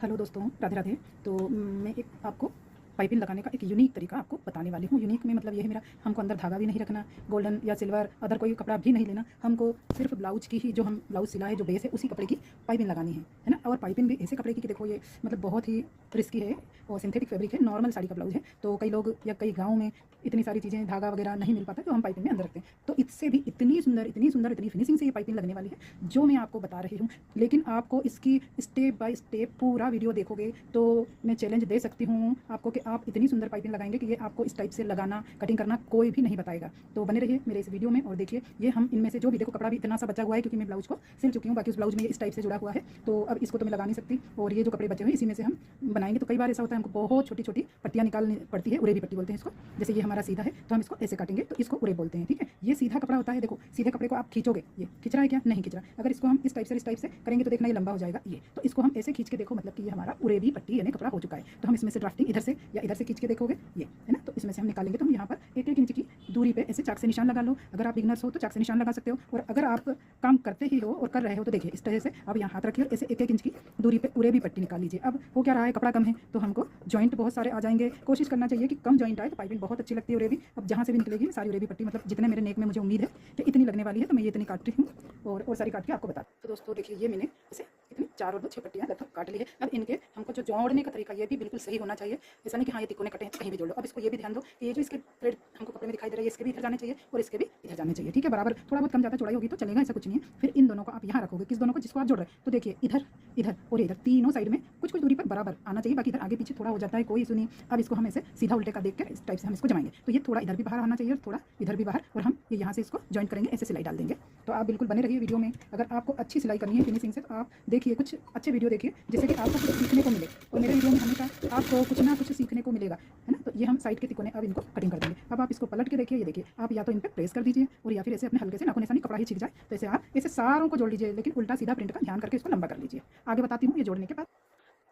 Hello दोस्तों, राधे राधे। तो मैं एक आपको पाइपिंग लगाने का एक यूनिक तरीका आपको बताने वाली हूँ। यूनिक में मतलब ये है मेरा, हमको अंदर धागा भी नहीं रखना, गोल्डन या सिल्वर अदर कोई कपड़ा भी नहीं लेना। हमको सिर्फ ब्लाउज की ही, जो हम ब्लाउज सिला है, जो बेस है, उसी कपड़े की पाइपिंग लगानी है ना। और पाइपिंग भी ऐसे कपड़े की कि देखो ये मतलब बहुत ही रिस्की है और सिंथेटिक फैब्रिक है, नॉर्मल साड़ी का ब्लाउज है। तो कई लोग या कई गाँव में इतनी सारी चीज़ें, धागा वगैरह नहीं मिल पाता, जो हम पाइपिंग में अंदर रखते हैं। तो इससे भी इतनी सुंदर, इतनी फिनिशिंग से ये पाइपिंग लगने वाली है जो मैं आपको बता रही हूँ। लेकिन आपको इसकी स्टेप बाय स्टेप पूरा वीडियो देखोगे तो मैं चैलेंज दे सकती हूँ आपको कि आप इतनी सुंदर पाइपिंग लगाएंगे कि ये आपको इस टाइप से लगाना, कटिंग करना कोई भी नहीं बताएगा। तो बने रहिए मेरे इस वीडियो में और देखिए ये हम इनमें से जो भी, देखो कपड़ा भी इतना सा बचा हुआ है क्योंकि मैं ब्लाउज को सिल चुकी हूँ, बाकी उस ब्लाउज में ये इस टाइप से जुड़ा हुआ है। तो अब इसको तो मैं लगा नहीं सकती और ये जो कपड़े बचे हुए हैं इसी में से हम बनाएंगे। तो कई बार ऐसा होता है हमको बहुत छोटी छोटी पट्टियाँ निकालनी पड़ती है, उरेबी पट्टी बोलते हैं इसको। जैसे ये हमारा सीधा है तो हम इसको ऐसे काटेंगे तो इसको उरे बोलते हैं, ठीक है। ये सीधा कपड़ा होता है, देखो सीधे कपड़े को आप खींचोगे, ये खींच रहा है क्या, नहीं खींच रहा। अगर इसको हम इस टाइप से करेंगे तो देखना ये लंबा हो जाएगा ये। तो इसको हम ऐसे खींच के देखो, मतलब कि ये हमारा उरेबी पट्टी यानी कपड़ा हो चुका है। तो हम इसमें से ड्राफ्टिंग इधर से या इधर से खींच के देखोगे ये है ना। तो इसमें से हम निकालेंगे तो हम यहाँ पर 1-1 इंच की दूरी पे ऐसे चाक से निशान लगा लो। अगर आप बिगनर्स हो तो चाक से निशान लगा सकते हो, और अगर आप काम करते ही हो और कर रहे हो तो देखिए इस तरह से आप यहाँ हाथ रखिए और ऐसे 1-1 इंच की दूरी पे उरेबी पट्टी निकाल लीजिए। अब हो क्या रहा है, कपड़ा कम है तो हमको जॉइंट बहुत सारे आ जाएंगे। कोशिश करना चाहिए कि कम जॉइंट आए, तो पाइपिंग बहुत अच्छी लगती है उरेबी। अब जहाँ से भी निकलेगी सारी उरेबी पट्टी, मतलब जितने मेरे नेक में मुझे उम्मीद है कि इतनी लगने वाली है, तो मैं ये इतनी काट रही हूँ और सारी काट के आपको बता। तो दोस्तों देखिए ये मैंने इसे इतनी 4 और 2 6 पट्टियाँ लगभग काट ली है। अब इनके हमको जो जोड़ने का तरीका ये भी बिल्कुल सही होना चाहिए। ऐसा नहीं कि हाँ ये तिकोने कटे हैं कहीं भी जोड़ लो। अब इसको ये भी ध्यान दो कि ये जो इसके थ्रेड हमको कपड़े में दिखाई दे रहा है, इसके भी इधर जाने चाहिए और इसके भी इधर जाने चाहिए, ठीक है। बराबर थोड़ा बहुत कम ज़्यादा चौड़ाई होगी तो चलेगा, ऐसा कुछ नहीं है। फिर इन दोनों को आप यहाँ रखोगे, किस दोनों को, जिसको आप जोड़ रहे हैं। तो देखिए इधर इधर और इधर तीनों साइड में कुछ कुछ दूरी पर बराबर आना चाहिए, बाकी इधर आगे पीछे थोड़ा हो जाता है, कोई इशू नहीं। अब इसको हम ऐसे सीधा उल्टे का देख कर इस टाइप से हम इसको जमाएंगे तो ये थोड़ा इधर भी बाहर आना चाहिए और थोड़ा इधर भी बाहर, और हम ये यहाँ से इसको जॉइंट करेंगे, ऐसे सिलाई डाल देंगे। तो आप बिल्कुल बने रहिए वीडियो में। अगर आपको अच्छी सिलाई करनी है फिनिशिंग से तो आप देखिए कुछ अच्छे वीडियो देखिए जिससे कि आपको कुछ सीखने को मिले। और मेरे वीडियो में हमेशा आपको कुछ ना कुछ सीखने को मिलेगा, है ना। तो ये हम साइड के तिकोने अब इनको कटिंग कर देंगे। अब आप इसको पलट के देखिए, ये देखिए आप या तो इन पर प्रेस कर दीजिए और या फिर ऐसे अपने हल्के से नाखून, ऐसा नहीं कपड़ा ही छिक जाए, तो ऐसे आप ऐसे सारों को जोड़ लीजिए, लेकिन उल्टा सीधा प्रिंट का ध्यान करके इसको लंबा कर लीजिए। आगे बताती हूँ ये जोड़ने के बाद।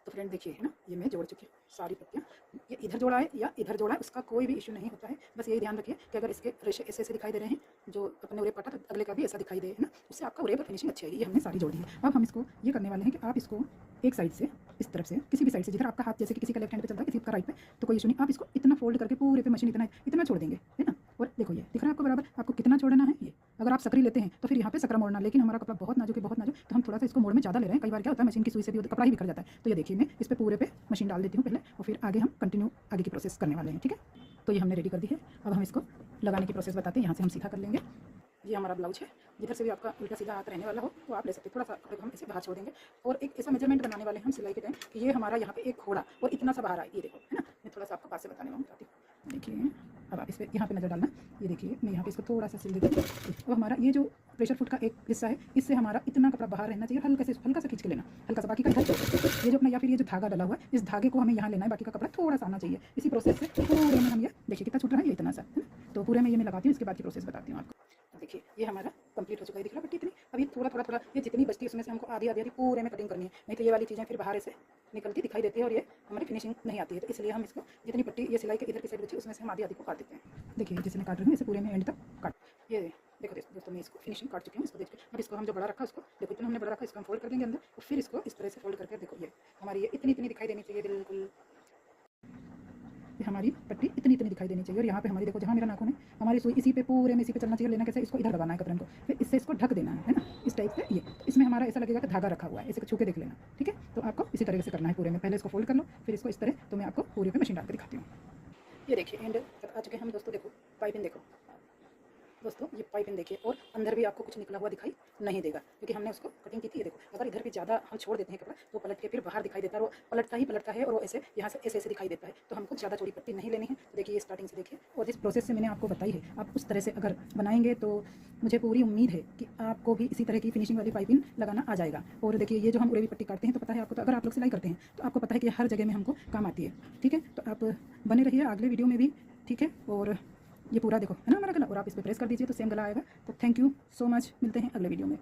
तो फ्रेंड देखिए है ना, ये मैं जोड़ चुकी हूँ सारी पत्तियाँ। ये इधर जोड़ा है या इधर जोड़ा है उसका कोई भी इशू नहीं होता है। बस यही ध्यान रखिए कि अगर इसके रेशे ऐसे ऐसे दिखाई दे रहे हैं, जो अपने उरे पटा, तो अगले का भी ऐसा दिखाई दे, है ना, उससे आपका उरे पर फिनिशिंग अच्छी आएगी। ये हमने सारी जोड़ दी है। अब हम इसको ये करने वाले हैं कि आप इसको एक साइड से, इस तरफ से, किसी भी साइड से जिधर आपका हाथ, जैसे कि किसी का लेफ्ट हैंड पे चलता है, किसी का राइट पे, तो कोई इशू नहीं। आप इसको इतना फोल्ड करके पूरे पे मशीन इतना इतना छोड़ देंगे, है ना। और देखो ये दिख रहा है आपको बराबर, आपको कितना छोड़ना है। ये अगर आप सकरी लेते हैं तो फिर यहाँ पे सकरा मोड़ना, लेकिन हमारा कपड़ा बहुत नाजुक है, बहुत नाजुक, तो हम थोड़ा सा इसको मोड़ में ज़्यादा ले रहे हैं। कई बार क्या होता है मशीन की सुई से भी कपड़ा ही बिखर जाता है। तो ये देखिए मैं इस पे पूरे पे मशीन डाल देती हूँ पहले, और फिर आगे हम कंटिन्यू आगे की प्रोसेस करने वाले हैं, ठीक है। तो ये हमने रेडी कर दी है। अब हम इसको लगाने की प्रोसेस बताते हैं, यहाँ से हम सीधा कर लेंगे। ये हमारा ब्लाउज है, जिधर से भी आपका उल्टा सीधा हाथ रहने वाला हो तो आप ले सकते हैं। थोड़ा सा कपड़े को हम ऐसे बाहर छोड़ देंगे और एक ऐसा मेजरमेंट बनाने वाले हैं हम सिलाई के टाइम कि ये हमारा यहाँ पे एक खोड़ा और इतना सा बाहर आए, ये देखो, है ना। मैं थोड़ा सा आपको पास से बताने वाला चाहती हूँ। देखिए अब आप इस पर यहाँ पे नज़र डालना, ये देखिए मैं यहाँ पे इसको थोड़ा सा सिल देती हूँ। अब हमारा ये जो प्रेशर फुट का एक हिस्सा है, इससे हमारा इतना कपड़ा बाहर रहना चाहिए, हल्का सा खींच के लेना, हल्का सा, बाकी का इधर ये जो अपना, या फिर ये जो धागा डला हुआ है इस धागे को हमें यहाँ लेना है, बाकी का कपड़ा थोड़ा सा आना चाहिए। इसी प्रोसेस से पूरे में हम ये देखिए कितना छूट रहा है, ये इतना सा, है ना। तो पूरे में ये मैं लगाती हूँ, इसके बाद की प्रोसेस बताती हूँ आपको। देखिए ये हमारा कंप्लीट हो चुका है, दिख रहा है पट्टी इतनी। अब ये थोड़ा ये जितनी बचती है उसमें से हमको आधी पूरे में कटिंग करनी है, नहीं तो ये वाली चीज़ें फिर बाहर से निकलती दिखाई देती है और ये हमारी फिनिशिंग नहीं आती है। तो इसलिए हम इसको जितनी पट्टी ये सिलाई के इधर की साइड बची उसमें से हम आधी को काट देते हैं। देखिए जैसे मैं काट रही हूँ इसे पूरे में एंड तक काट, ये देखो दोस्तों मैं इसको फिनिशिंग काट चुकी हूँ। इसको देखिए अब इसको हम जो बड़ा रखा उसको देखो, इतना हमने बड़ा रखा, इसको हम फोल्ड कर देंगे अंदर और फिर इसको इस तरह से फोल्ड करके देखो, ये हमारी ये इतनी दिखाई देनी चाहिए, बिल्कुल हमारी पट्टी इतनी दिखाई देनी चाहिए। और यहाँ पे हमारी देखो, जहाँ मेरा नाखून है हमारी सुई इसी पे पूरे में इसी पे चलना चाहिए। लेना कैसे, इसको इधर दबाना है कपड़े को, फिर इससे इसको ढक देना है ना, इस टाइप से। ये तो इसमें हमारा ऐसा लगेगा कि धागा रखा हुआ है, इसे छू के देख लेना, ठीक है। तो आपको इसी तरह से करना है पूरे में। पहले इसको फोल्ड कर लो, फिर इसको इस तरह, तो मैं आपको पूरे पे मशीन डाल कर दिखाती हूँ। ये देखिए एंड आ चुके हम दोस्तों। देखो पाइपिंग देखो दोस्तों, ये पाइपिंग देखिए, और अंदर भी आपको कुछ निकला हुआ दिखाई नहीं देगा क्योंकि हमने उसको कटिंग की थी। ये देखो अगर इधर भी ज़्यादा हम छोड़ देते हैं कपड़ा तो पलट के फिर बाहर दिखाई देता है, और वो पलटता है और वो ऐसे यहाँ से ऐसे दिखाई देता है। तो हमको ज़्यादा चौड़ी पट्टी नहीं लेनी है। तो देखिए ये स्टार्टिंग से देखिए, और जिस प्रोसेस से मैंने आपको बताई है आप उस तरह से अगर बनाएंगे तो मुझे पूरी उम्मीद है कि आपको भी इसी तरह की फिनिशिंग वाली पाइपिंग लगाना आ जाएगा। और देखिए ये जो हम उरेबी पट्टी काटते हैं तो पता है आपको, तो अगर आप लोग सिलाई करते हैं तो आपको पता है कि हर जगह में हमको काम आती है, ठीक है। तो आप बने रहिए अगले वीडियो में भी, ठीक है। और ये पूरा देखो है ना हमारा गला, और आप इस पर प्रेस कर दीजिए तो सेम गला आएगा। तो थैंक यू सो मच, मिलते हैं अगले वीडियो में।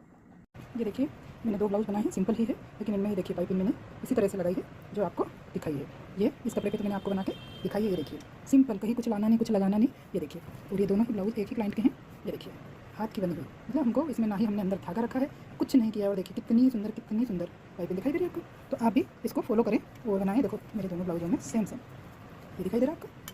ये देखिए मैंने 2 ब्लाउज बनाए हैं, सिंपल ही है, लेकिन इनमें ये देखिए पाइपिंग मैंने इसी तरह से लगाई है जो आपको दिखाई है। ये इस कपड़े पे तो मैंने आपको बना के दिखाई है। ये देखिए सिंपल, कहीं कुछ लाना नहीं, कुछ लगाना नहीं। ये देखिए, और ये दोनों ही ब्लाउज एक ही क्लाइंट के हैं। ये देखिए हाथ की बनी हुई, मतलब हमको इसमें ना ही हमने अंदर धागा रखा है, कुछ नहीं किया। और देखिए कितनी सुंदर पाइपिंग दिखाई दे रही है आपको। तो आप भी इसको फॉलो करें और बनाएं। देखो मेरे दोनों ब्लाउजों में सेम सेम ये दिखाई दे रहा है आपको।